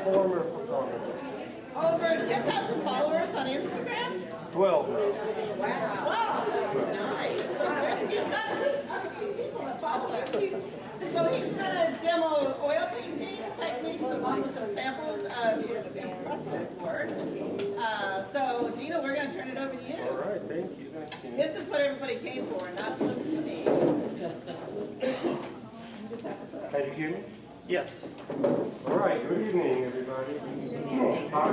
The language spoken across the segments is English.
former photographer. Over 10,000 followers on Instagram? 12. Wow, nice. He's got a few people to follow him. So he's gonna demo oil painting techniques along with some samples of his impressive work. So Gino, we're gonna turn it over to you. All right, thank you. This is what everybody came for, not to listen to me. Can you hear me? Yes. All right, good evening, everybody. Hi.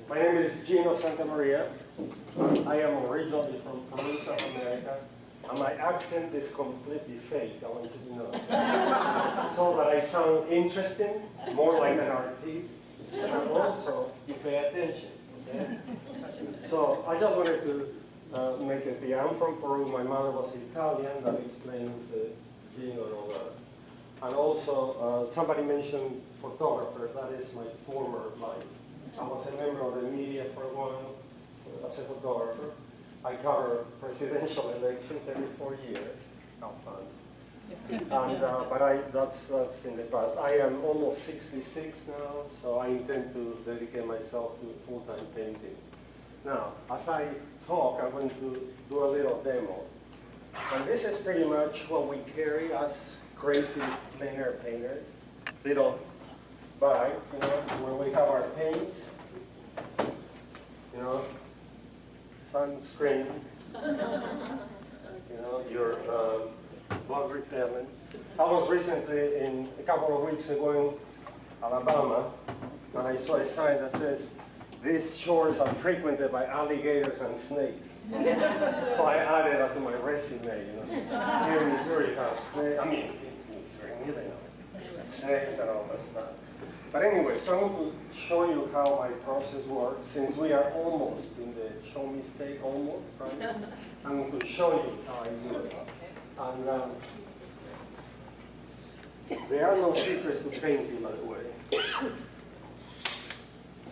My name is Gino Santa Maria. I am originally from Peru, South America, and my accent is completely fake, I want you to know. So that I sound interesting, more like an artist, and also you pay attention, okay? So I just wanted to make it clear. I'm from Peru, my mother was Italian, that explains the Gino and all that. And also, somebody mentioned photographer. That is my former life. I was a member of the media for a while as a photographer. I cover presidential elections every 4 years. How fun. And, but that's in the past. I am almost 66 now, so I intend to dedicate myself to full-time painting. Now, as I talk, I'm going to do a little demo. And this is pretty much what we carry as crazy plein air painters. Little bag, you know, where we have our paints, you know, sunscreen, you know, your bug repellent. I was recently, a couple of weeks ago in Alabama, and I saw a sign that says, "These shores are frequented by alligators and snakes." So I added that to my resume, you know. Here in Missouri, have snakes, snakes and all that stuff. But anyway, so I'm going to show you how my process works, since we are almost in the show me state, almost, right? I'm going to show you how I do it. And there are no secrets to painting, by the way.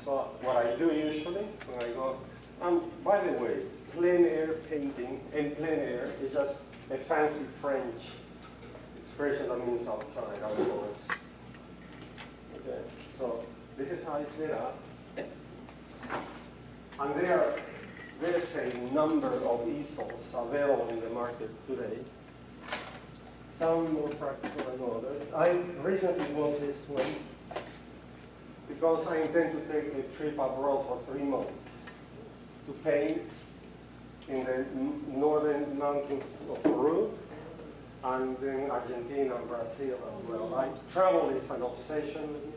So what I do usually when I go, and by the way, plein air painting in plein air is just a fancy French expression that means outside, outdoors. Okay, so this is how I set up. And there's a number of easels available in the market today. Some more practical than others. I recently bought this one because I intend to take a trip abroad for 3 months to paint in the northern mountains of Peru and then Argentina and Brazil as well. Travel is an obsession with me.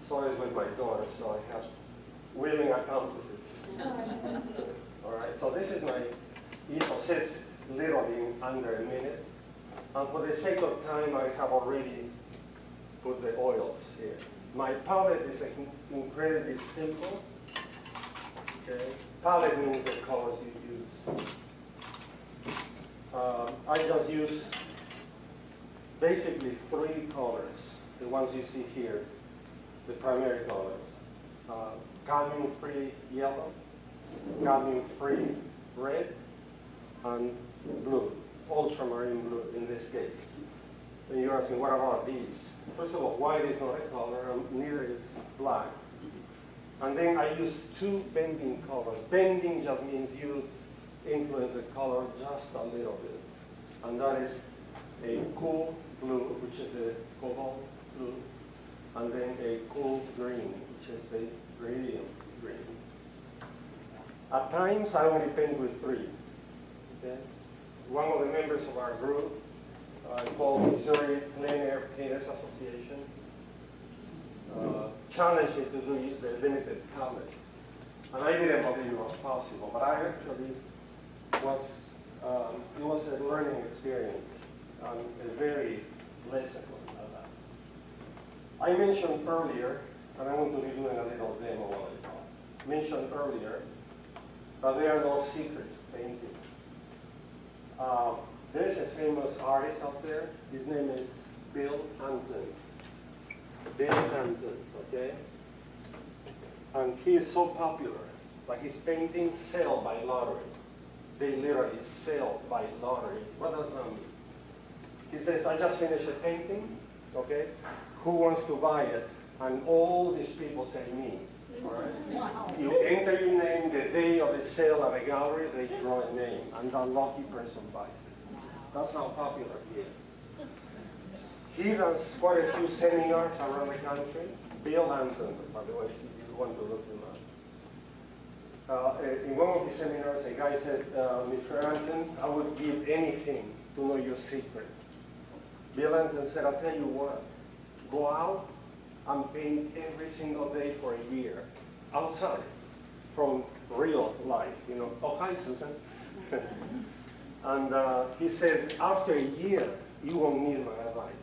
So is with my daughter, so I have willing accomplices. All right, so this is my easel. Sits literally under a minute. And for the sake of time, I have already put the oils here. My palette is incredibly simple. Okay, palette means the colors you use. I just use basically 3 colors, the ones you see here, the primary colors. Cadmium-free yellow, cadmium-free red, and blue, ultramarine blue in this case. And you're asking, what about these? First of all, white is not a color, and neither is black. And then I use 2 bending colors. Bending just means you influence the color just a little bit. And that is a cool blue, which is a cobalt blue, and then a cool green, which is the radium green. At times, I only paint with 3. Okay? One of the members of our group, called Missouri Plein Air Painters Association, challenged me to do the limited palette. And I didn't believe it was possible, but I actually was, it was a learning experience, and a very pleasant one at that. I mentioned earlier, and I'm going to be doing a little demo while I talk, mentioned earlier that there are no secrets to painting. There's a famous artist out there. His name is Bill Hampton. Bill Hampton, okay? And he is so popular, like his paintings sell by lottery. They literally sell by lottery. What does that mean? He says, I just finished a painting, okay? Who wants to buy it? And all these people say me. All right? You enter your name, the day of the sale at the gallery, they draw a name, and that lucky person buys it. That's how popular he is. He does quite a few seminars around the country. Bill Anton, by the way, if you want to look him up. In one of his seminars, a guy said, Mr. Anton, I would give anything to know your secret. Bill Anton said, I'll tell you what, go out and paint every single day for a year, outside, from real life, you know. Oh, hi, Susan. And he said, after a year, you won't need my advice.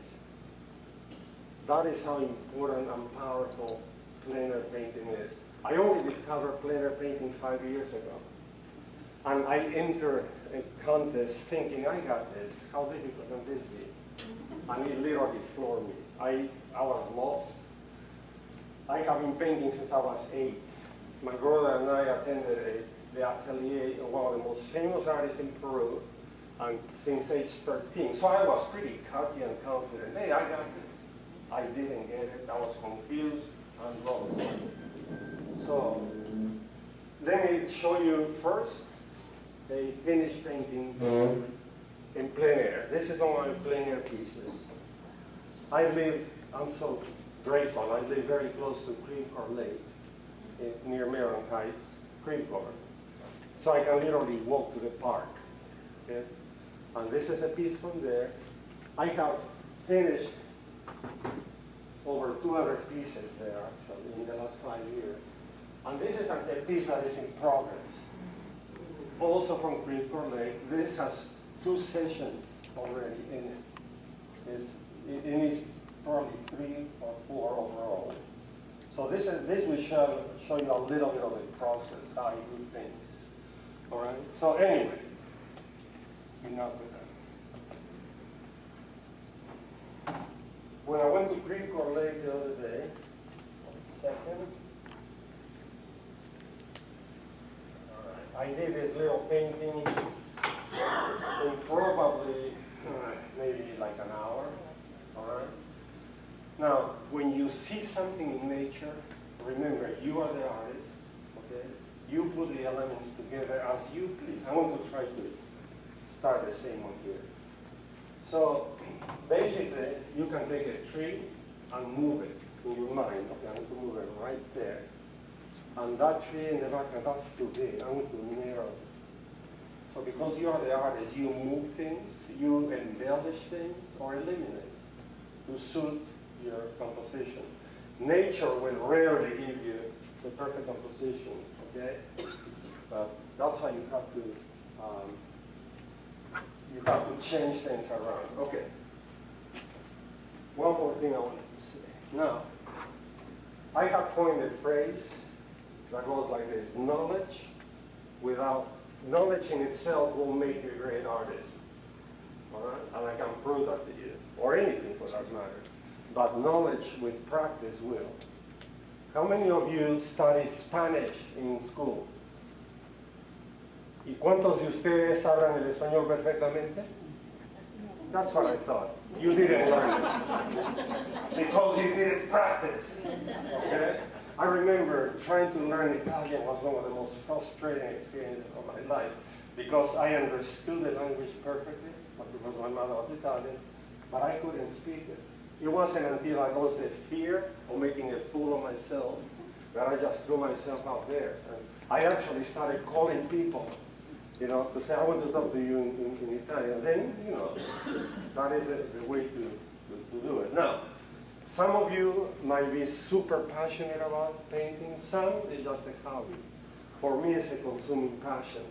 That is how important and powerful plein air painting is. I only discovered plein air painting 5 years ago. And I entered a contest thinking, I got this, how difficult can this be? And it literally floored me. I was lost. I have been painting since I was 8. My brother and I attended the atelier of one of the most famous artists in Peru, and since age 13. So I was pretty cocky and confident. Hey, I got this. I didn't get it. I was confused and lost. So let me show you first a finished painting in plein air. This is one of my plein air pieces. I'm so grateful. I live very close to Creve Coeur Lake, near Maryland Heights, Creve Coeur. So I can literally walk to the park. Okay? And this is a piece from there. I have finished over 200 pieces there, actually, in the last 5 years. And this is a piece that is in progress. Also from Creve Coeur Lake. This has 2 sessions already in it. It needs probably 3 or 4 overall. So this will show you a little bit of the process, how you do things. All right? So anyway, enough with that. When I went to Creve Coeur Lake the other day, 1 second. All right. I did this little painting in probably maybe like an hour. All right. Now, when you see something in nature, remember you are the artist. Okay. You put the elements together as you please. I want to try to start the same one here. So basically, you can take a tree and move it in your mind. Okay, I want to move it right there. And that tree in the background, that's too big. I want to narrow it. So because you are the artist, you move things, you embellish things, or eliminate to suit your composition. Nature will rarely give you the perfect composition, okay? But that's why you have to change things around. Okay. One more thing I wanted to say. Now, I have coined a phrase that goes like this: knowledge in itself will make you a great artist. All right? And I can prove that to you, or anything for that matter. But knowledge with practice will. How many of you study Spanish in school? ¿Y cuántos de ustedes hablan el español perfectamente? That's what I thought. You didn't learn it. Because you didn't practice. Okay? I remember trying to learn Italian was one of the most frustrating experiences of my life. Because I understood the language perfectly, because my mother was Italian, but I couldn't speak it. It wasn't until I lost the fear of making a fool of myself that I just threw myself out there. And I actually started calling people, to say, I want to talk to you in Italian. Then, that is the way to do it. Now, some of you might be super passionate about painting. Some is just a hobby. For me, it's a consuming passion.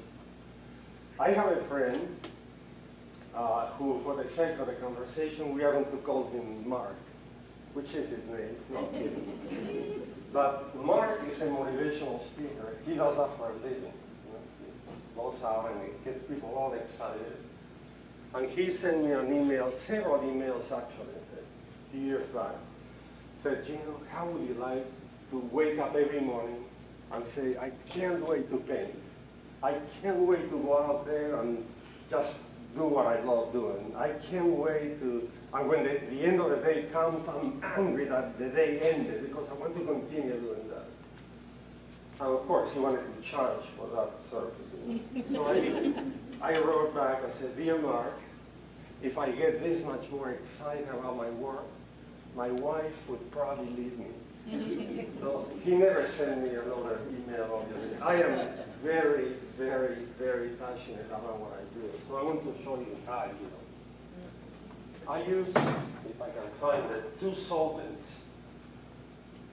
I have a friend who, for the sake of the conversation, we are going to call him Mark, which is his name, no kidding. But Mark is a motivational speaker. He does that for a living. He goes out and he gets people all excited. And he sent me an email, several emails actually, a few years back. Said, Gino, how would you like to wake up every morning and say, I can't wait to paint. I can't wait to go out there and just do what I love doing. I can't wait to, and when the end of the day comes, I'm angry that the day ended because I want to continue doing that. And of course, he wanted to charge for that service. So I wrote back, I said, "Dear Mark, if I get this much more excited about my work, my wife would probably leave me." So he never sent me another email, obviously. I am very, very, very passionate about what I do. So I want to show you how I do it. I use, if I can find it, 2 solvents.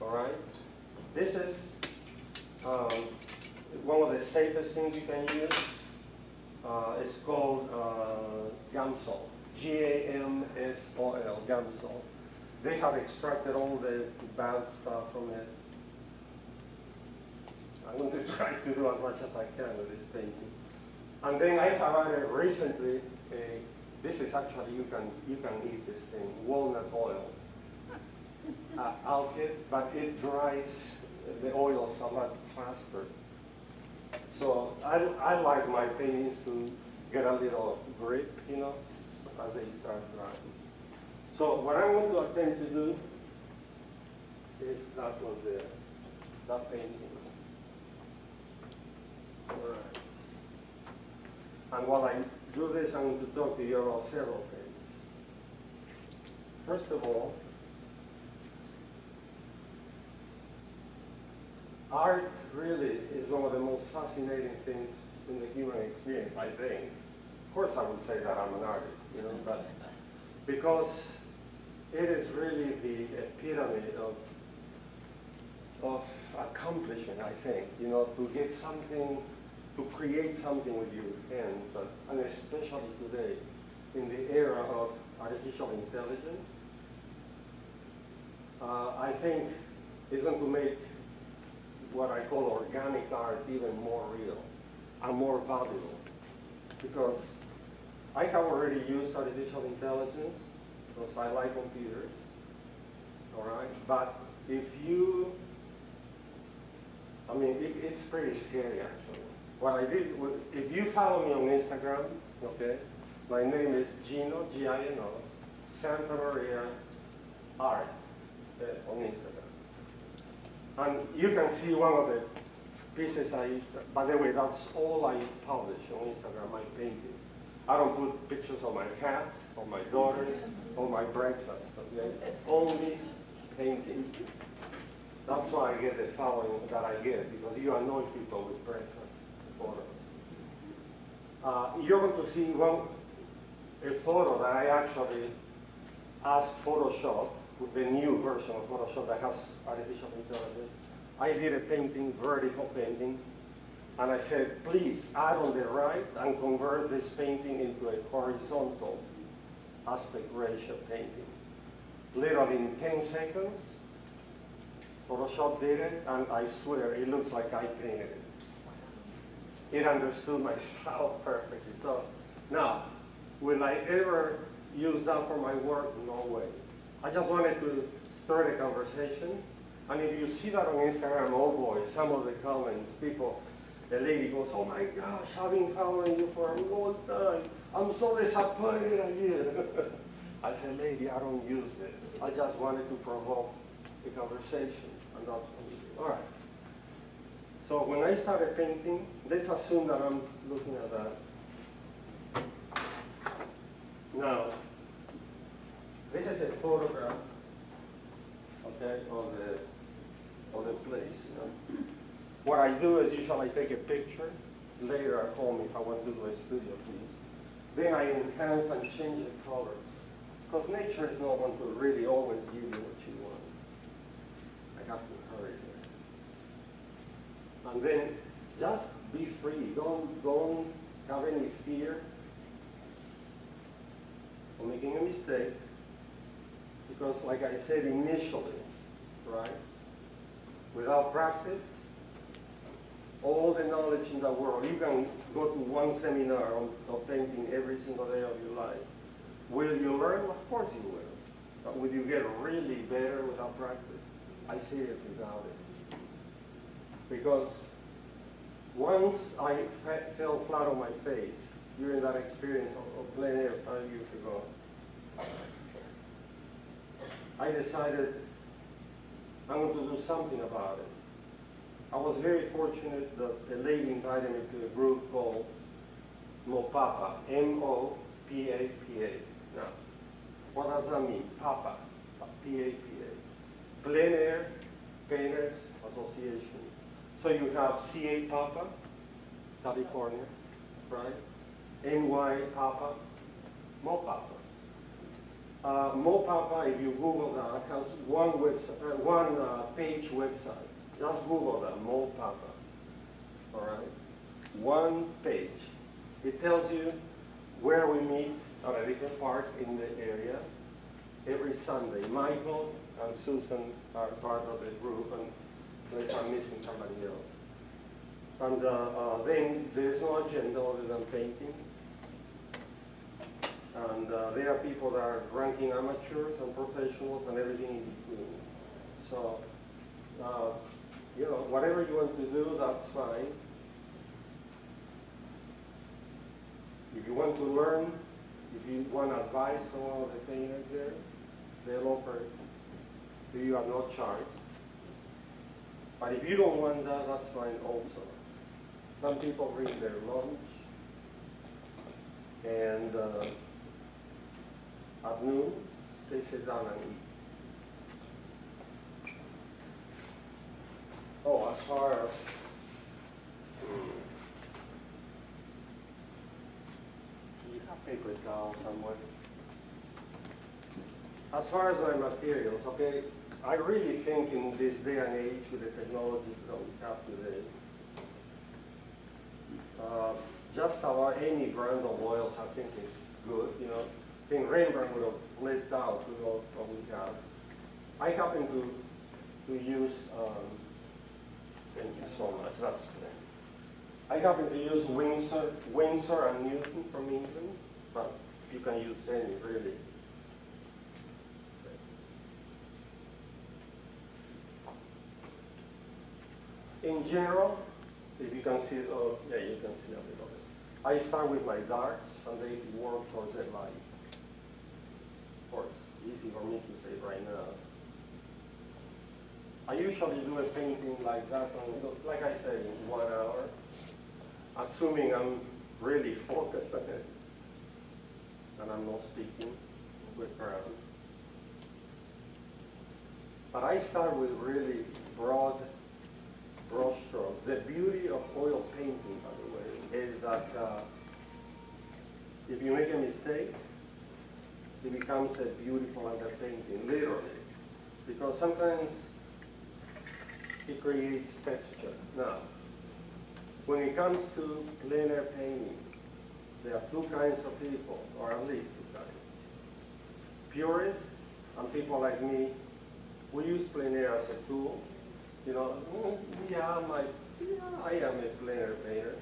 All right? This is one of the safest things you can use. It's called Gamsol, Gamsol, Gamsol. They have extracted all the bad stuff from it. I'm going to try to do as much as I can with this painting. And then I have added recently this is actually, you can eat this thing, walnut oil. Alkyd, but it dries the oils a lot faster. So I like my paintings to get a little grip, you know, as they start drying. So what I'm going to attempt to do is that one there, that painting. All right. And while I do this, I'm going to talk to you about several things. First of all, art really is one of the most fascinating things in the human experience, I think. Of course, I would say that I'm an artist, you know, but because it is really the epitome of accomplishment, I think, you know, to get something, to create something with your hands, and especially today, in the era of artificial intelligence, I think it's going to make what I call organic art even more real and more valuable. Because I have already used artificial intelligence, because I like computers, all right? But if you, I mean, it's pretty scary actually. What I did, if you follow me on Instagram, okay, my name is Gino, G-I-N-O, Santa Maria Art on Instagram. And you can see one of the pieces by the way, that's all I publish on Instagram, my paintings. I don't put pictures of my cats, of my daughters, or my breakfast, okay? Only painting. That's why I get the following that I get, because you annoy people with breakfast photos. You're going to see a photo that I actually asked Photoshop, with the new version of Photoshop that has artificial intelligence. I did a painting, vertical painting, and I said, please add on the right and convert this painting into a horizontal aspect ratio painting. Literally in 10 seconds, Photoshop did it, and I swear it looks like I painted it. It understood my style perfectly. So now, will I ever use that for my work? No way. I just wanted to start a conversation. And if you see that on Instagram, oh boy, some of the comments, people, the lady goes, oh my gosh, I've been following you for a long time. I'm so disappointed at you. I said, lady, I don't use this. I just wanted to provoke a conversation, and that's what we do. All right. So when I started painting, let's assume that I'm looking at that. Now, this is a photograph, okay, of the place, you know. What I do is usually I take a picture. Later I call me if I want to do a studio piece. Then I enhance and change the colors. Because nature is not going to really always give you what you want. I have to hurry there. And then just be free. Don't have any fear of making a mistake. Because like I said initially, right, without practice, all the knowledge in the world, you can go to one seminar of painting every single day of your life. Will you learn? Of course you will. But will you get really better without practice? I seriously doubt it. Because once I fell flat on my face during that experience of plein air 5 years ago, I decided I'm going to do something about it. I was very fortunate that a lady invited me to a group called MOPAPA, M-O-P-A-P-A. Now, what does that mean? PAPA, P-A-P-A. Plein Air Painters Association. So you have CA PAPA, California, right? NY PAPA, MOPAPA. MOPAPA, if you Google that, has one website, one page website. Just Google that, MOPAPA, all right? One page. It tells you where we meet at a different park in the area every Sunday. Michael and Susan are part of the group, and unless I'm missing somebody else. And then there's no agenda other than painting. And there are people that are ranking amateurs and professionals and everything in between. So, you know, whatever you want to do, that's fine. If you want to learn, if you want advice from one of the painters there, they'll offer it to you at no charge. But if you don't want that, that's fine also. Some people bring their lunch, and at noon, they sit down and eat. Oh, as far as you have paper towels somewhere. As far as my materials, okay, I really think in this day and age with the technology that we have today, just about any brand of oils I think is good, you know. I think Rembrandt would have lived out with what we have. I happen to use, thank you so much, that's good. I happen to use Windsor and Newton from England, but you can use any, really. In general, if you can see, oh, yeah, you can see a bit of it. I start with my darks, and they work towards the light. Of course, easy for me to say right now. I usually do a painting like that, like I said, in 1 hour, assuming I'm really focused on it, and I'm not speaking with crowd. But I start with really broad brush strokes. The beauty of oil painting, by the way, is that if you make a mistake, it becomes a beautiful underpainting, literally. Because sometimes it creates texture. Now, when it comes to plein air painting, there are two kinds of people, or at least two kinds. Purists and people like me, we use plein air as a tool. You know, I am a plein air painter.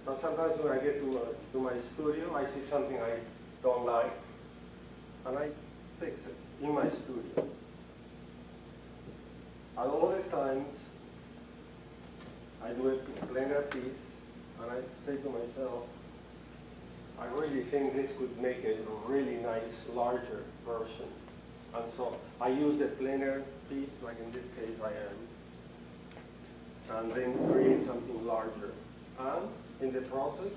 But sometimes when I get to my studio, I see something I don't like, and I fix it in my studio. At other times, I do a plein air piece, and I say to myself, I really think this could make a really nice, larger version. And so I use the plein air piece, like in this case I am, and then create something larger. And in the process,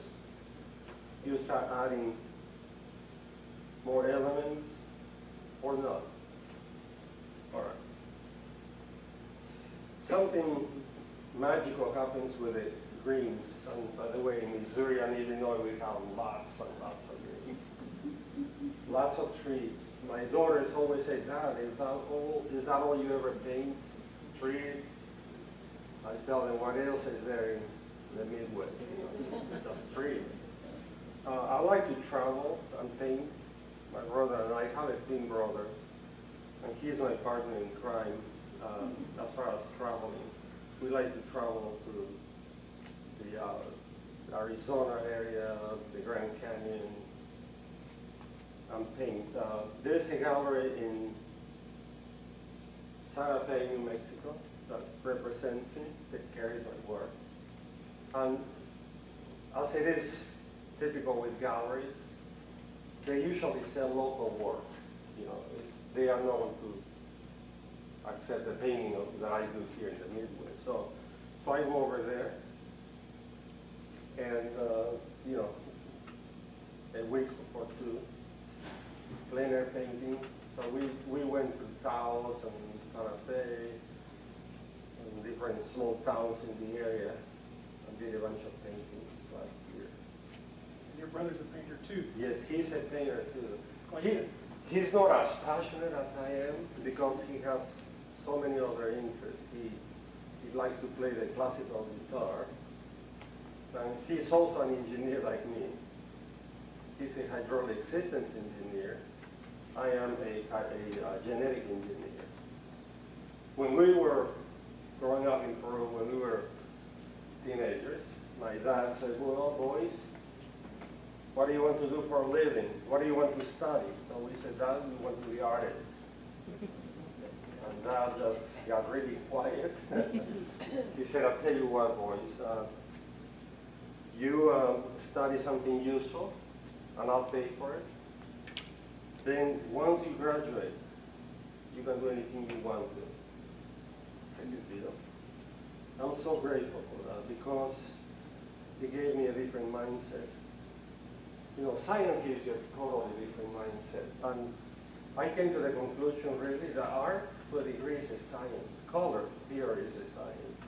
you start adding more elements or not. All right. Something magical happens with the greens. And by the way, in Missouri and Illinois, we have lots and lots of greens. Lots of trees. My daughters always say, Dad, is that all you ever paint? Trees? I tell them, what else is there in the Midwest? Just trees. I like to travel and paint. My brother and I have a twin brother, and he's my partner in crime as far as traveling. We like to travel to the Arizona area, the Grand Canyon, and paint. There's a gallery in Santa Fe, New Mexico, that represents me, that carries my work. And as it is typical with galleries, they usually sell local work. You know, they are not going to accept the painting that I do here in the Midwest. So I go over there, and you know, a week or two, plein air painting. So we went to Taos and Santa Fe and different small towns in the area and did a bunch of paintings last year. And your brother's a painter too. Yes, he's a painter too. It's quite good. He's not as passionate as I am because he has so many other interests. He likes to play the classical guitar. And he's also an engineer like me. He's a hydraulic systems engineer. I am a genetic engineer. When we were growing up in Peru, when we were teenagers, my dad said, well, boys, what do you want to do for a living? What do you want to study? So we said, Dad, we want to be artists. And Dad just got really quiet. He said, I'll tell you what, boys, you study something useful, and I'll pay for it. Then once you graduate, you can do anything you want to. I said, good deal. I'm so grateful for that because it gave me a different mindset. You know, science gives you a totally different mindset. And I came to the conclusion really that art to a degree is a science. Color theory is a science.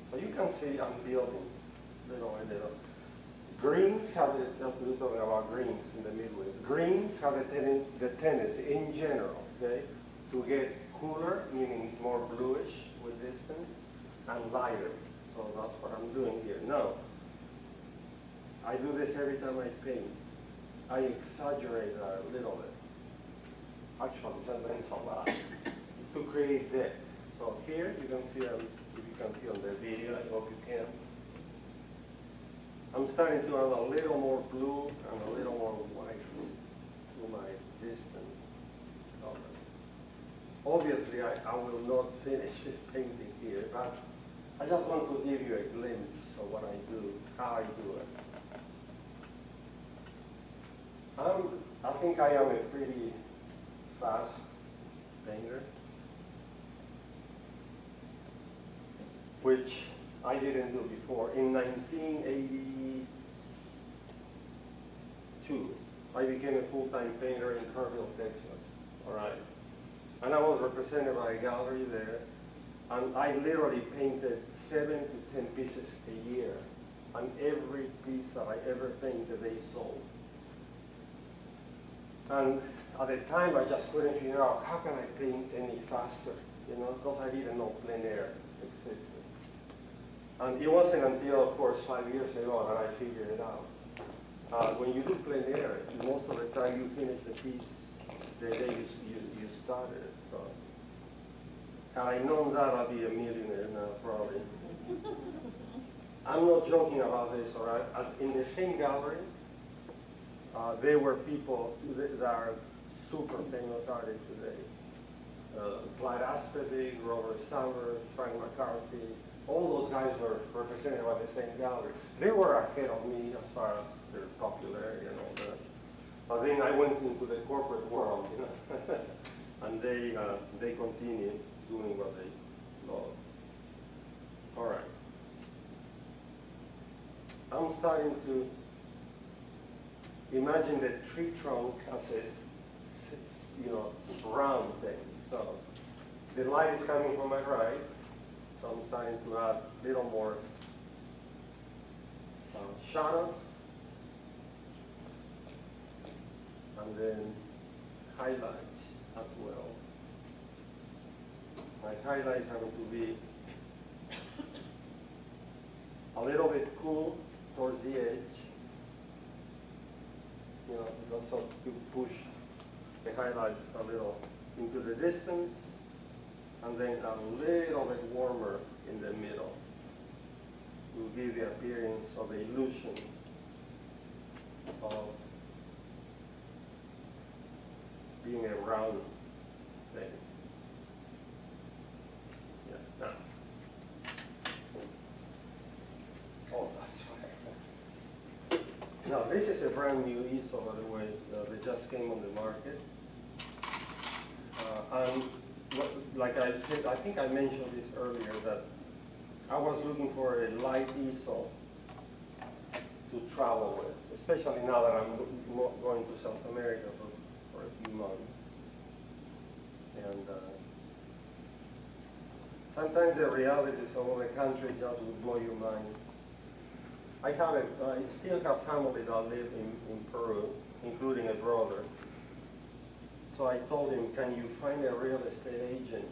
So you can see I'm building little by little. Greens have we're talking about greens in the Midwest. Greens have the tendency in general, okay, to get cooler, meaning more bluish with distance, and lighter. So that's what I'm doing here. Now, I do this every time I paint. I exaggerate that a little bit. Actually, sometimes a lot, to create depth. So here you can see, if you can see on the video, I hope you can. I'm starting to add a little more blue and a little more white to my distant color. Obviously, I will not finish this painting here, but I just want to give you a glimpse of what I do, how I do it. I think I am a pretty fast painter, which I didn't do before. In 1982, I became a full-time painter in Kerrville, Texas, all right? And I was represented by a gallery there, and I literally painted 7 to 10 pieces a year, and every piece that I ever painted, they sold. And at the time, I just couldn't figure out how can I paint any faster, you know, because I didn't know plein air existed. And it wasn't until, of course, 5 years ago that I figured it out. When you do plein air, most of the time you finish the piece the day you started it. So, had I known that, I'd be a millionaire now, probably. I'm not joking about this, all right? In the same gallery, there were people that are super famous artists today. Clyde Aspedick, Robert Summers, Frank McCarthy, all those guys were represented by the same gallery. They were ahead of me as far as their popularity and all that. But then I went into the corporate world, you know, and they continued doing what they love. All right. I'm starting to imagine the tree trunk as a, you know, round thing. So the light is coming from my right, so I'm starting to add a little more shadows, and then highlights as well. My highlights are going to be a little bit cool towards the edge, you know, because of to push the highlights a little into the distance, and then a little bit warmer in the middle to give the appearance of the illusion of being a round thing. Yeah, now. Oh, that's right. Now, this is a brand new easel, by the way. They just came on the market. And like I said, I think I mentioned this earlier, that I was looking for a light easel to travel with, especially now that I'm going to South America for a few months. And sometimes the realities of other countries just will blow your mind. I still have family that live in Peru, including a brother. So I told him, can you find a real estate agent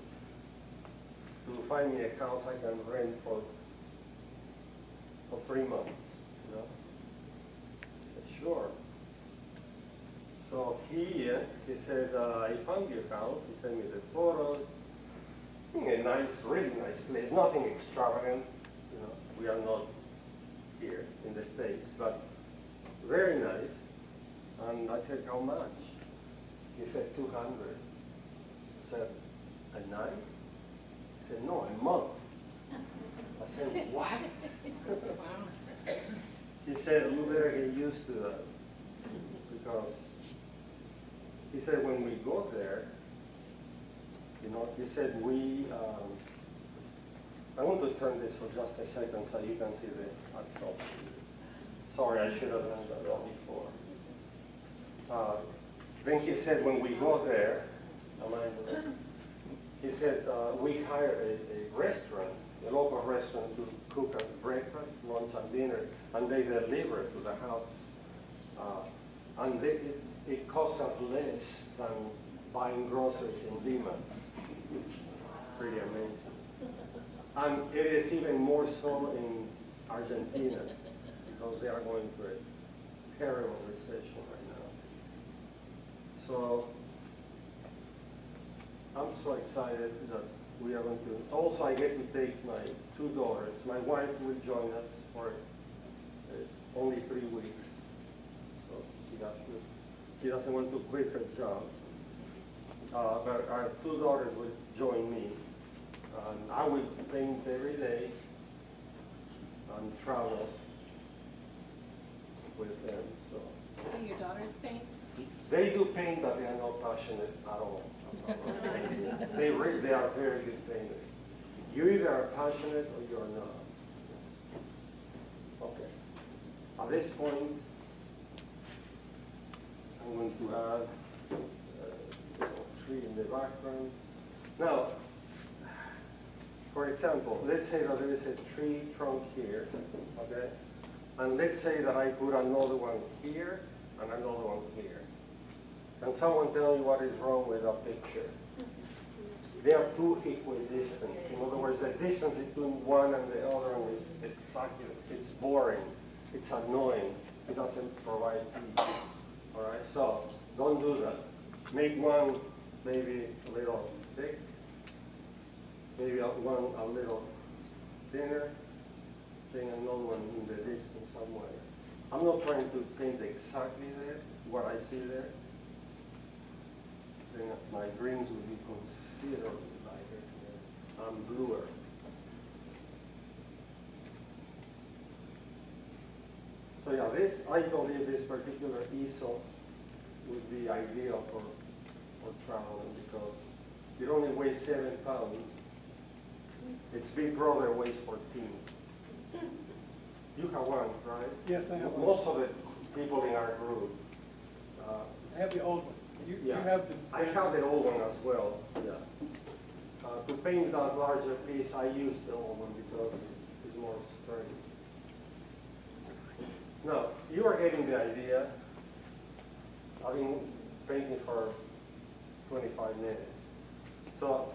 to find me a house I can rent for 3 months, you know? Said, sure. So he said, I found your house. He sent me the photos. A nice, really nice place. Nothing extravagant, you know. We are not here in the States, but very nice. And I said, how much? He said, 200. I said, a night? He said, no, a month. I said, what? He said, you better get used to that. Because he said, when we go there, you know, he said, I want to turn this for just a second so you can see the actual. Sorry, I should have done that before. Then he said, when we go there, he said, we hire a restaurant, a local restaurant to cook us breakfast, lunch, and dinner, and they deliver it to the house. And it costs us less than buying groceries in Lima. Pretty amazing. And it is even more so in Argentina, because they are going through a terrible recession right now. So I'm so excited that we are going to. Also, I get to take my 2 daughters. My wife will join us for only 3 weeks, so she doesn't want to quit her job. But our 2 daughters will join me. And I will paint every day and travel with them. So Do your daughters paint? they do paint, but they are not passionate at all. They are very good painters. You either are passionate or you're not. Okay. At this point, I'm going to add a tree in the background. Now, for example, let's say that there is a tree trunk here, okay? And let's say that I put another one here and another one here. Can someone tell me what is wrong with a picture? They are too equidistant. In other words, the distance between one and the other one is exactly, it's boring, it's annoying, it doesn't provide peace. All right, so don't do that. Make one maybe a little thick, maybe one a little thinner, then another one in the distance somewhere. I'm not trying to paint exactly there, what I see there. Then my greens will be considerably lighter and bluer. So yeah, I believe this particular easel would be ideal for traveling because it only weighs 7 pounds. Its big brother weighs 14. You have one, right? Yes, I have one. Most of the people in our group. I have the old one. You Yeah. have the. I have the old one as well, yeah. To paint that larger piece, I use the old one because it's more sturdy. Now, you are getting the idea. I've been painting for 25 minutes. So,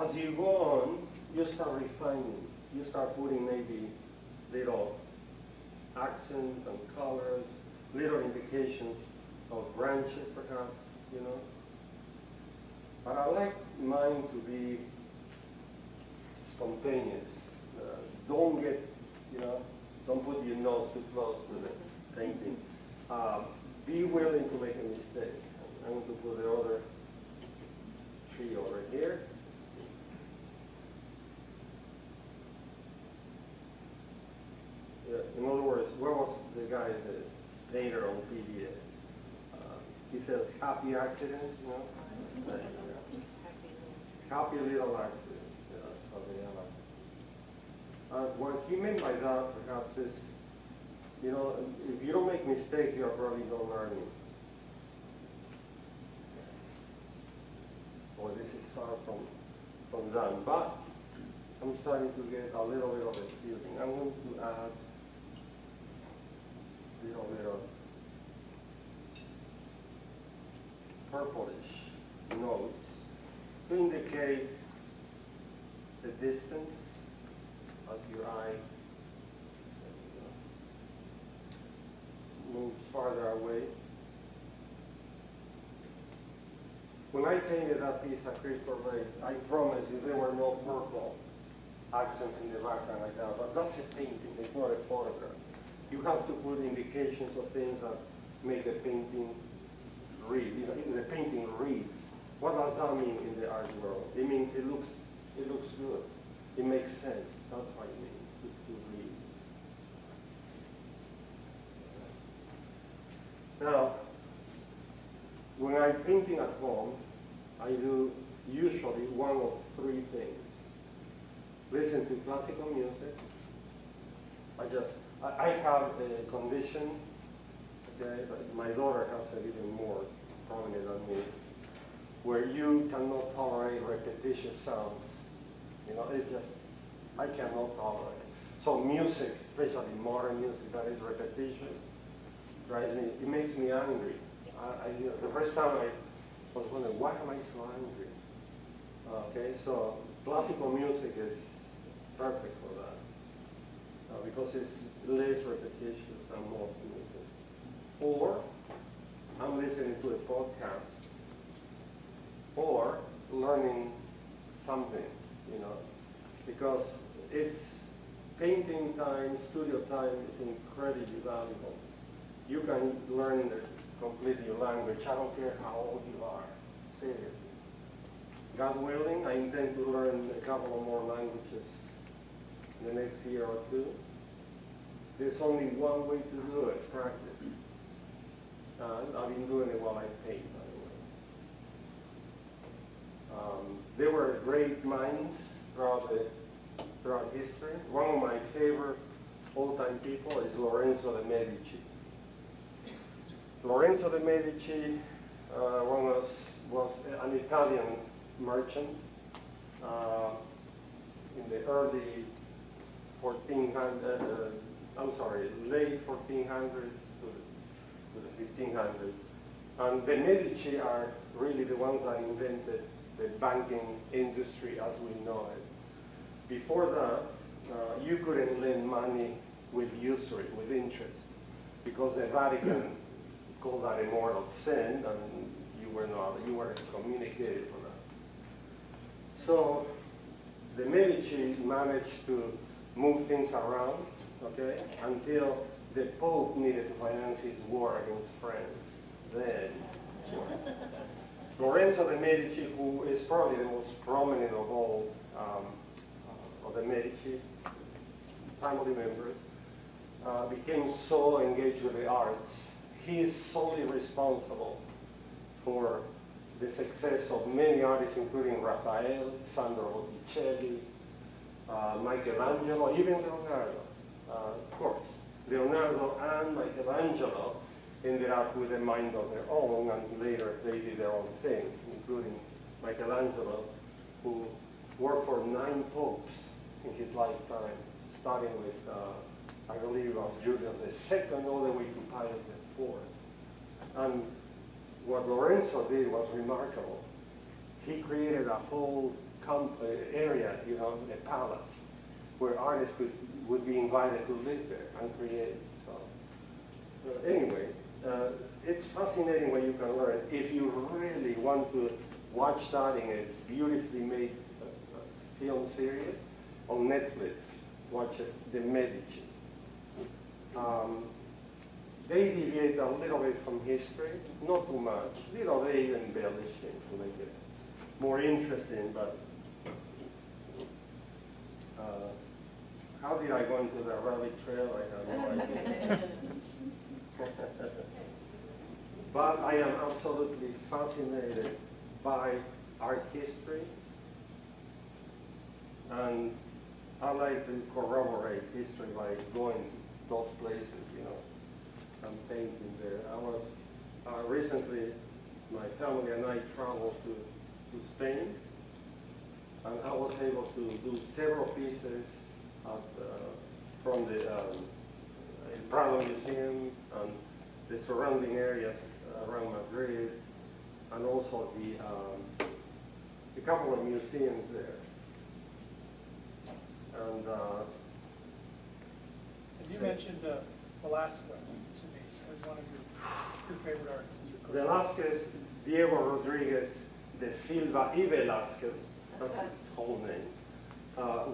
as you go on, you start refining. You start putting maybe little accents and colors, little indications of branches perhaps, you know. But I like mine to be spontaneous. Don't get, you know, don't put your nose too close to the painting. Be willing to make a mistake. I'm going to put the other tree over here. Yeah, in other words, where was the guy that says happy accidents, you know? Happy little accidents, yeah, that's what they are. What he meant by that, perhaps, is, you know, if you don't make mistakes, you're probably not learning. Well, this is far from done, but I'm starting to get a little bit of a feeling. I'm going to add a little bit of purplish notes to indicate the distance as your eye moves farther away. When I painted that piece of crystal lace, I promise you there were no purple accents in the background like that, but that's a painting, it's not a photograph. You have to put indications of things that make a painting read. You know, the painting reads. What does that mean in the art world? It means it looks good. It makes sense. That's what it means, to read. Now, when I'm painting at home, I do usually one of three things. Listen to classical music. I have a condition, okay, but my daughter has it even more prominent than me, where you cannot tolerate repetitious sounds. You know, it's just, I cannot tolerate it. So music, especially modern music that is repetitious, drives me, it makes me angry. The first time I was wondering, why am I so angry? Okay, so classical music is perfect for that, because it's less repetitious than most music. Or I'm listening to a podcast, or learning something, you know, because it's painting time, studio time is incredibly valuable. You can learn completely your language. I don't care how old you are. Seriously. God willing, I intend to learn a couple of more languages in the next year or two. There's only one way to do it, practice. I've been doing it while I paint, by the way. There were great minds throughout history. One of my favorite all-time people is Lorenzo de Medici. Lorenzo de Medici was an Italian merchant in the early 1400s, late 1400s to the 1500s. And the Medici are really the ones that invented the banking industry as we know it. Before that, you couldn't lend money with usury, with interest, because the Vatican called that a mortal sin, and you were excommunicated for that. So the Medici managed to move things around, okay, until the Pope needed to finance his war against France. Then Lorenzo de Medici, who is probably the most prominent of all of the Medici family members, became so engaged with the arts. He is solely responsible for the success of many artists, including Raphael, Sandro Botticelli, Michelangelo, even Leonardo. Of course, Leonardo and Michelangelo ended up with a mind of their own, and later they did their own thing, including Michelangelo, who worked for 9 popes in his lifetime, starting with, I believe it was Julius II, all the way to Pius IV. And what Lorenzo did was remarkable. He created a whole area, you know, a palace, where artists would be invited to live there and create. So anyway, it's fascinating what you can learn. If you really want to watch that in a beautifully made film series on Netflix, watch it, The Medici. They deviate a little bit from history, not too much. You know, they embellish it to make it more interesting, but how did I go into the rabbit trail? I have no idea. but I am absolutely fascinated by art history, and I like to corroborate history by going to those places, you know, and painting there. I was recently, my family and I traveled to Spain, and I was able to do several pieces from the Prado Museum and the surrounding areas around Madrid, and also a couple of museums there. And You mentioned Velasquez to me as one of your favorite artists. Velázquez, Diego Rodriguez de Silva y Velázquez, that's his whole name,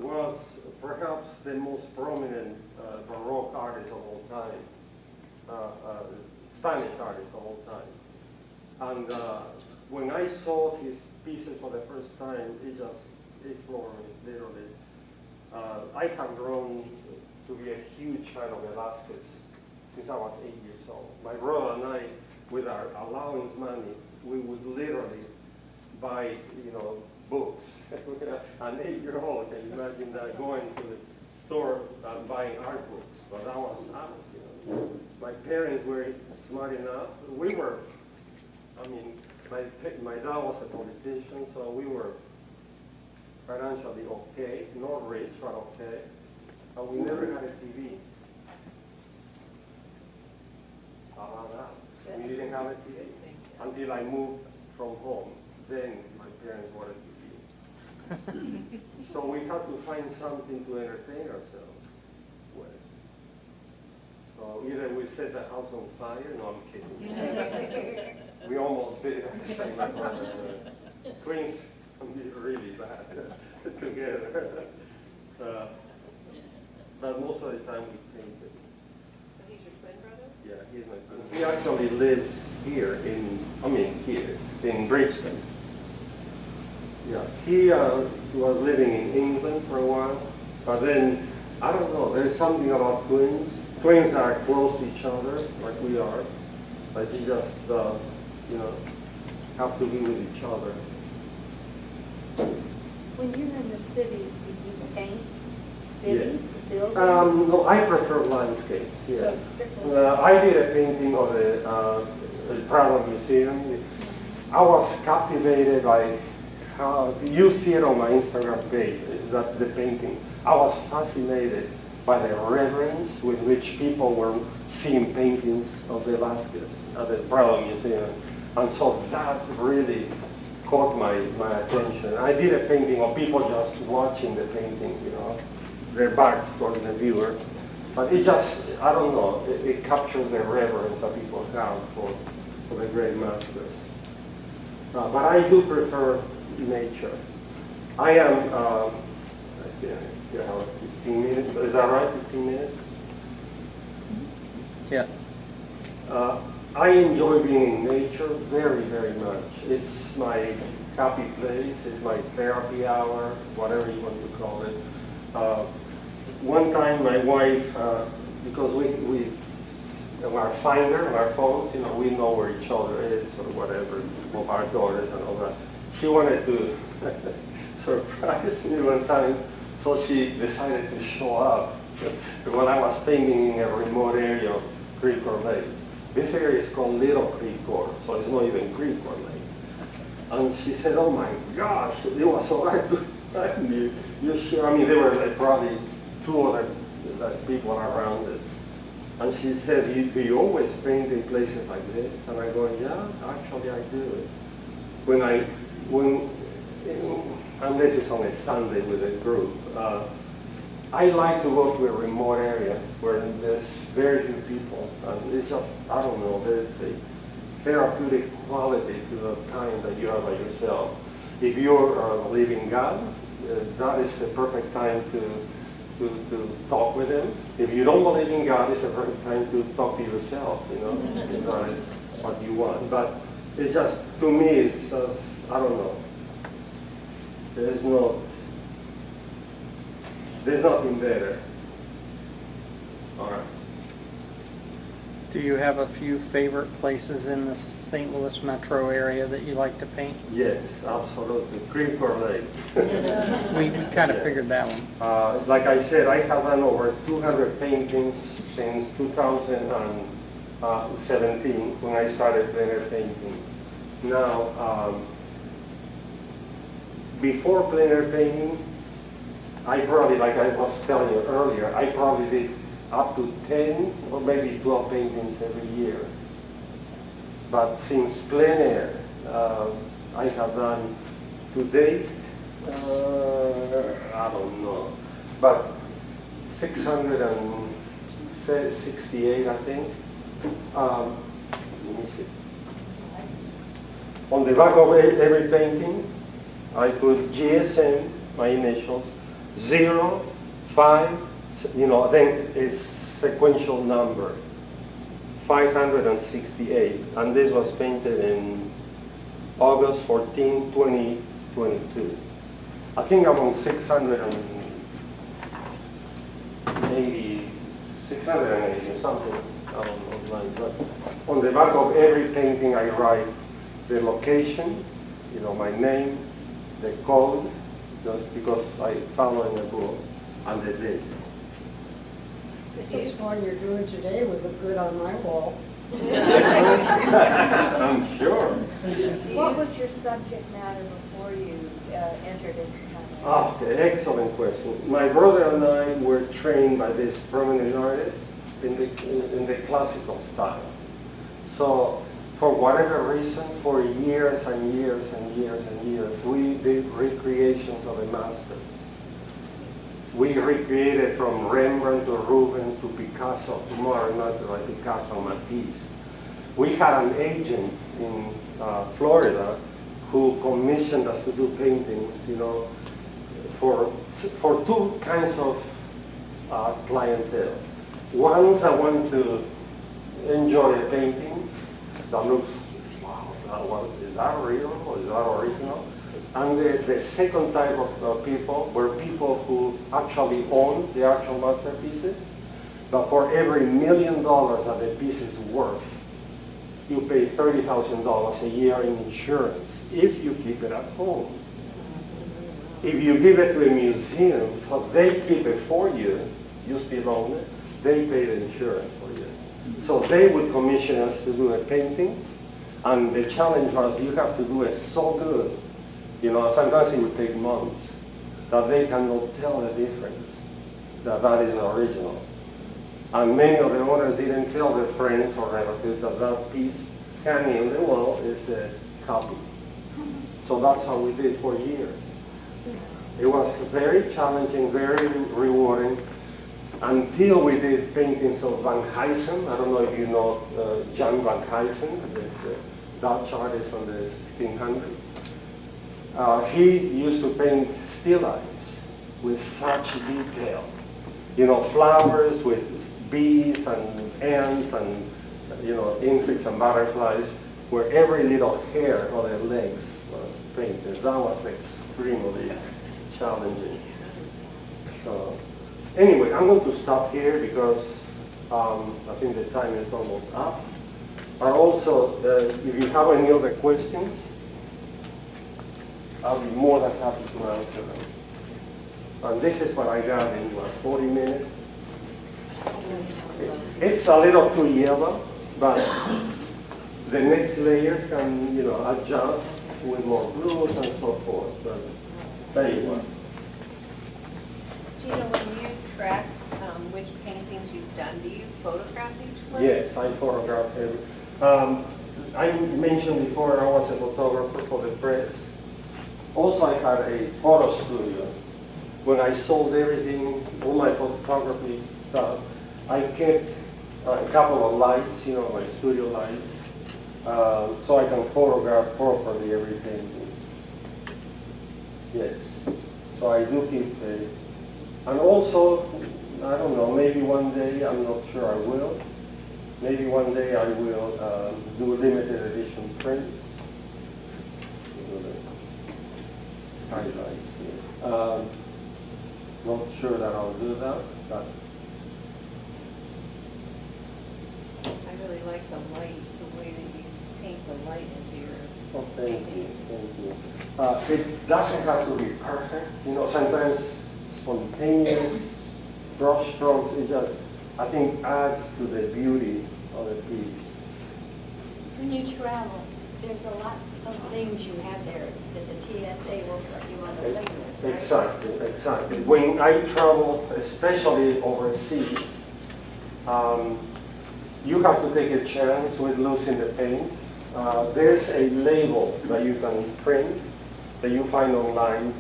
was perhaps the most prominent Baroque artist of all time, Spanish artist of all time. And when I saw his pieces for the first time, it floored me, literally. I have grown to be a huge fan of Velázquez since I was 8 years old. My brother and I, with our allowance money, we would literally buy, books. An 8-year-old can imagine that, going to the store and buying art books. But that was us, My parents were smart enough. We were, my dad was a politician, so we were financially okay, not rich, but okay. And we never had a TV. How about that? We didn't have a TV until I moved from home. Then my parents wanted TV. So we had to find something to entertain ourselves with. So either we set the house on fire, no, I'm kidding. We almost did. Twins can be really bad together. But most of the time we painted. So he's your twin brother? Yeah, he's my twin. He actually lives here in Bridgeton. Yeah, he was living in England for a while, but then, I don't know, there's something about twins. Twins are close to each other, like we are, but you just, have to be with each other. When you're in the cities, do you paint cities, buildings? No, I prefer landscapes, So yeah. it's strictly- I did a painting of the Prado Museum. I was captivated by how, you see it on my Instagram page, that the painting. I was fascinated by the reverence with which people were seeing paintings of Velázquez at the Prado Museum. And so that really caught my attention. I did a painting of people just watching the painting, their backs towards the viewer. But it just, I don't know, it captures the reverence that people have for the great masters. But I do prefer nature. I am, I have 15 minutes, is that right, 15 minutes? Yeah. I enjoy being in nature very, very much. It's my happy place, it's my therapy hour, whatever you want to call it. One time my wife, because we our finder, our phones, we know where each other is or whatever, of our daughters and all that. She wanted to surprise me one time, so she decided to show up when I was painting in a remote area of Creek or Lake. This area is called Little Creek or, so it's not even Creek or Lake. And she said, "Oh my gosh, it was so hard to find you. You sure?" There were probably 2 other people around it. And she said, do you always paint in places like this? And I go, yeah, actually I do. Unless it's on a Sunday with a group, I like to go to a remote area where there's very few people. And it's just, I don't know, there's a therapeutic quality to the time that you are by yourself. If you're believing God, that is the perfect time to talk with Him. If you don't believe in God, it's a perfect time to talk to yourself, if that is what you want. But it's just, to me, it's just, I don't know. There's nothing better. All right. Do you have a few favorite places in the St. Louis metro area that you like to paint? Yes, absolutely. Creek or lake. We kind of figured that one. Like I said, I have done over 200 paintings since 2017 when I started plein air painting. Now, before plein air painting, I probably, like I was telling you earlier, I probably did up to 10 or maybe 12 paintings every year. But since plein air, I have done to date, I don't know, but 668, I think. Let me see. On the back of every painting, I put GSM, my initials, 0, 5, then is sequential number, 568. And this was painted in August 14, 2022. I think I'm on 680 something online. But on the back of every painting, I write the location, my name, the code, just because I follow in the book, and the date. This one you're doing today would look good on my wall. I'm sure. What was your subject matter before you entered into Canada? Okay, excellent question. My brother and I were trained by this prominent artist in the classical style. So for whatever reason, for years and years and years and years, we did recreations of the masters. We recreated from Rembrandt to Rubens to Picasso, to modern masters like Picasso and Matisse. We had an agent in Florida who commissioned us to do paintings, for two kinds of clientele. Ones that want to enjoy a painting that looks, wow, is that real or is that original? And the second type of people were people who actually own the actual masterpieces, but for every $1 million that the piece is worth, you pay $30,000 a year in insurance if you keep it at home. If you give it to a museum, so they keep it for you, you still own it, they pay the insurance for you. So they would commission us to do a painting, and the challenge was you have to do it so good, sometimes it would take months, that they cannot tell the difference, that is the original. And many of the owners didn't tell their friends or relatives that piece hanging on the wall is the copy. So that's how we did for years. It was very challenging, very rewarding, until we did paintings of Van Heysen. I don't know if you know Jan Van Heysen, the Dutch artist from the 1600s. He used to paint still lifes with such detail. Flowers with bees and ants and insects and butterflies, where every little hair on their legs was painted. That was extremely challenging. So anyway, I'm going to stop here because I think the time is almost up. But also, if you have any other questions, I'll be more than happy to answer them. And this is what I got in 40 minutes. It's a little too yellow, but the next layers can, adjust with more blues and so forth. But there you go. Gino, when you track which paintings you've done, do you photograph each one? Yes, I photograph every. I mentioned before I was a photographer for the press. Also, I had a photo studio. When I sold everything, all my photography stuff, I kept a couple of lights, my studio lights, so I can photograph properly every painting. Yes, so I do keep and also, I don't know, maybe one day, I'm not sure I will, maybe one day I will do limited edition prints. Highlights. Not sure that I'll do that, but I really the light, the way that you paint the light into your Oh, thank you, painting. thank you. It doesn't have to be perfect, you know, sometimes spontaneous brush strokes, it just, I think, adds to the beauty of the piece. When you travel, there's a lot of things you have there that the TSA won't let you on the plane with, right? Exactly, exactly. When I travel, especially overseas, you have to take a chance with losing the paint. There's a label that you can print, that you find online,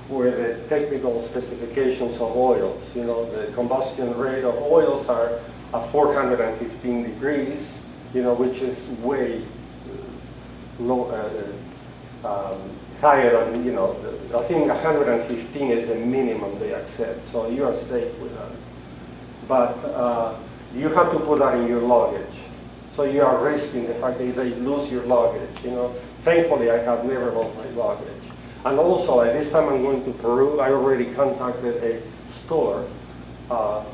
where the technical specifications of oils, you know, the combustion rate of oils are at 415 degrees, you know, which is way low, higher than, you know, I think 115 is the minimum they accept, so you are safe with that. But you have to put that in your luggage. So you are risking the fact that they lose your luggage, you know. Thankfully, I have never lost my luggage. And also, at this time I'm going to Peru, I already contacted a store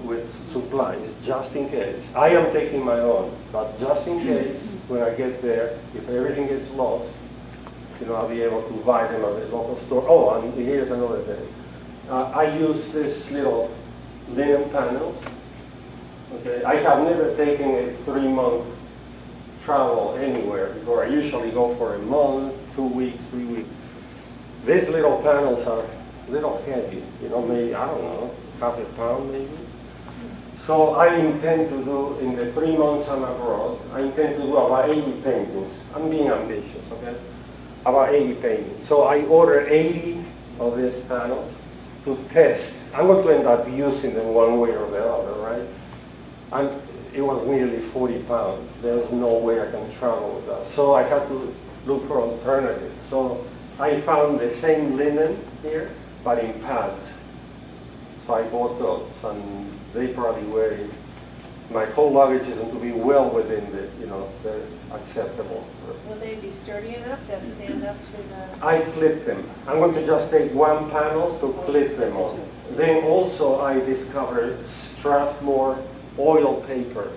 with supplies, just in case. I am taking my own, but just in case, when I get there, if everything gets lost, you know, I'll be able to buy them at the local store. Oh, and here's another thing. I use this little linen panels. Okay, I have never taken a 3-month travel anywhere before. I usually go for a month, 2 weeks, 3 weeks. These little panels are a little heavy, you know, maybe, I don't know, half a pound maybe. So I intend to do, in the 3 months I'm abroad, I intend to do about 80 paintings. I'm being ambitious, okay? About 80 paintings. So I ordered 80 of these panels to test. I'm going to end up using them one way or the other, right? And it was nearly 40 pounds. There's no way I can travel with that. So I had to look for alternatives. So I found the same linen here, but in pads. So I bought those, and they probably weigh, my whole luggage is going to be well within the, you know, the acceptable. Will they be sturdy enough to stand up to the? I clip them. I'm going to just take one panel to clip them on. Then also I discovered Strathmore oil paper,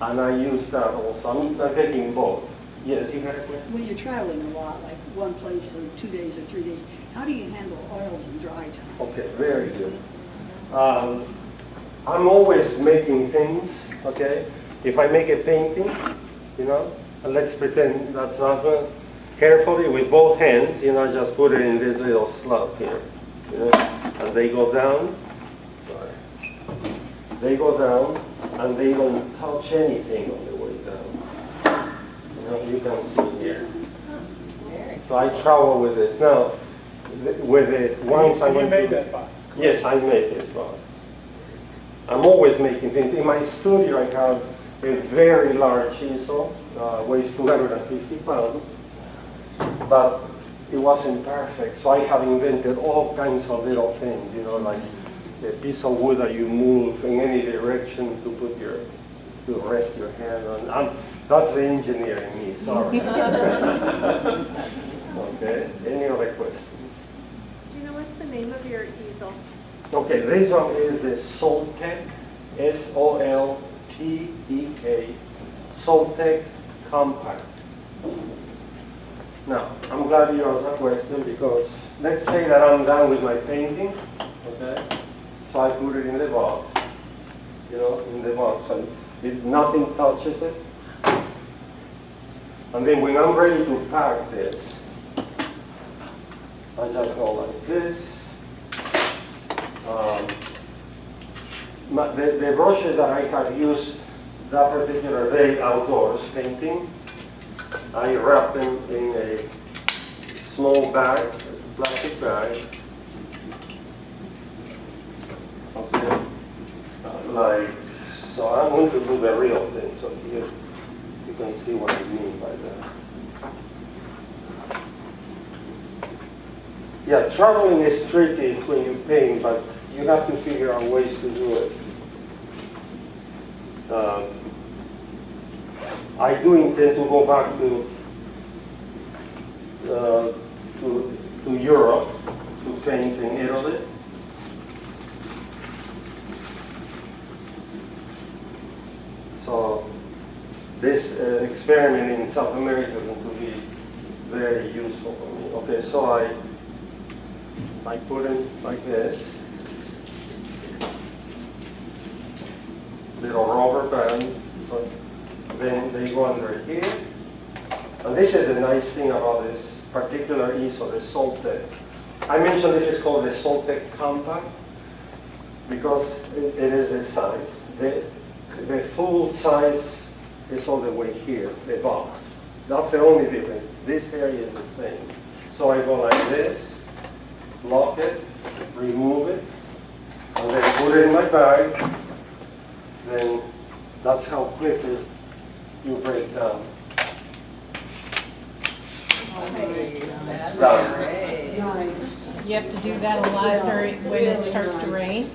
and I use that also. I'm taking both. Yes, you had a question? When you're traveling a lot, like one place or 2 days or 3 days, how do you handle oils in dry time? Okay, very good. I'm always making things, okay? If I make a painting, you know, and let's pretend that's not one, carefully with both hands, you know, just put it in this little slot here, you know, and they go down, sorry. They go down, and they don't touch anything on the way down. You know, you can see here. So I travel with this. Now, with the ones I'm You going made to... that box. Yes, I made this box. I'm always making things. In my studio, I have a very large easel, weighs 250 pounds, but it wasn't perfect. So I have invented all kinds of little things, you know, like a piece of wood that you move in any direction to put to rest your hand on. That's the engineer in me, sorry. Okay, any other questions? Do you know what's the name of your easel? Okay, this one is the Soltec, S-O-L-T-E-K, Soltec Compact. Now, I'm glad you asked that question because let's say that I'm done with my painting, okay? So I put it in the box, you know, in the box, and nothing touches it. And then when I'm ready to pack this, I just go like this. The brushes that I have used that particular day outdoors painting, I wrap them in a small bag, plastic bag. Okay, like, so I'm going to do the real thing, so you can see what I mean by that. Yeah, traveling is tricky when you paint, but you have to figure out ways to do it. I do intend to go back to Europe to paint in Italy. So this experiment in South America is going to be very useful for me. Okay, so I put it like this. Little rubber band, but then they go under here. And this is the nice thing about this particular easel, the Soltec. I mentioned this is called the Soltec Compact because it is a size. The full size is all the way here, the box. That's the only difference. This area is the same. So I go like this, lock it, remove it, and then put it in my bag. Then that's how quickly you break down. Nice. You have to do that a lot when it starts to rain?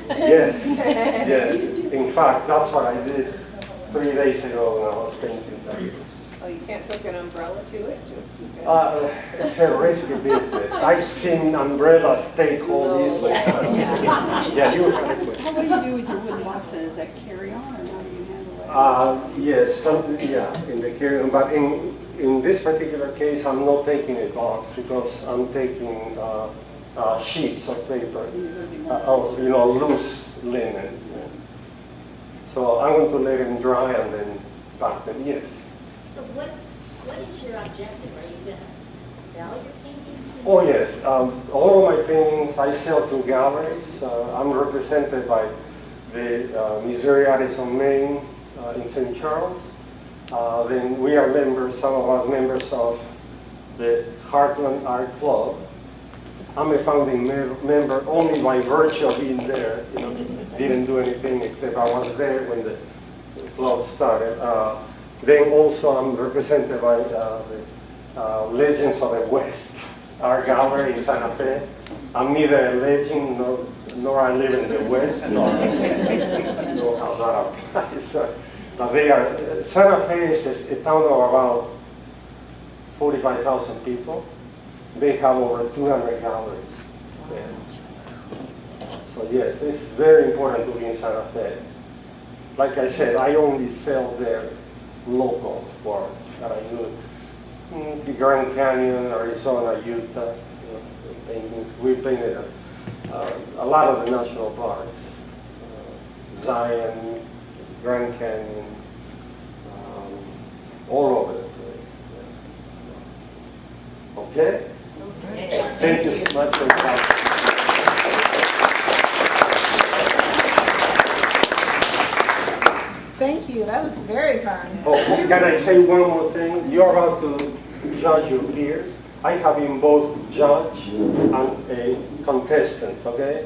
Yes, yes. In fact, that's what I did 3 days ago when I was painting that. Oh, you can't hook an umbrella to it? It's a risky business. I've seen umbrellas take all these. Yeah, you have it. Well, what do you do with your wooden box then? Is that carry on or how do you handle it? Yes, in the carry-on, but in this particular case, I'm not taking a box because I'm taking sheets of paper, loose linen. Yeah. So I'm going to let them dry and then pack them. Yes. So what is your objective? Are you going to sell your paintings? Oh yes, all of my paintings I sell through galleries. I'm represented by the Missouri Addison, Maine in St. Charles. Then we are members, some of us members of the Heartland Art Club. I'm a founding member only by virtue of being there. Didn't do anything except I was there when the club started. Then also I'm represented by the Legends of the West, our gallery in Santa Fe. I'm neither a legend nor I live in the West. So I don't know how that applies. But they are, Santa Fe is a town of about 45,000 people. They have over 200 galleries. Yeah. So yes, it's very important to be in Santa Fe. Like I said, I only sell there local work that I do. The Grand Canyon, Arizona, Utah, paintings. We painted a lot of the national parks. Zion, Grand Canyon, all over the place. Yeah. Okay? Thank you so much for your time. Thank you, that was very fun. Oh, can I say one more thing? You're about to judge your peers. I have been both judge and a contestant, okay?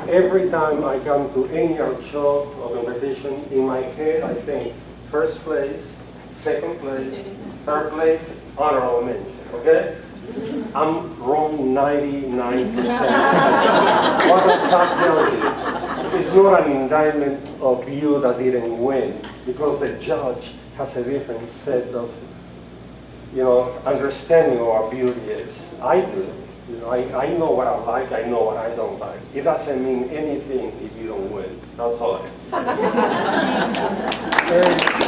Every time I come to any art show or competition, in my head I think first place, second place, third place, honorable mention, okay? I'm wrong 99%. What does that tell you? It's not an indictment of you that didn't win, because the judge has a different set of, understanding of what beauty is. I do. I know what I like, I know what I don't like. It doesn't mean anything if you don't win. That's all I have.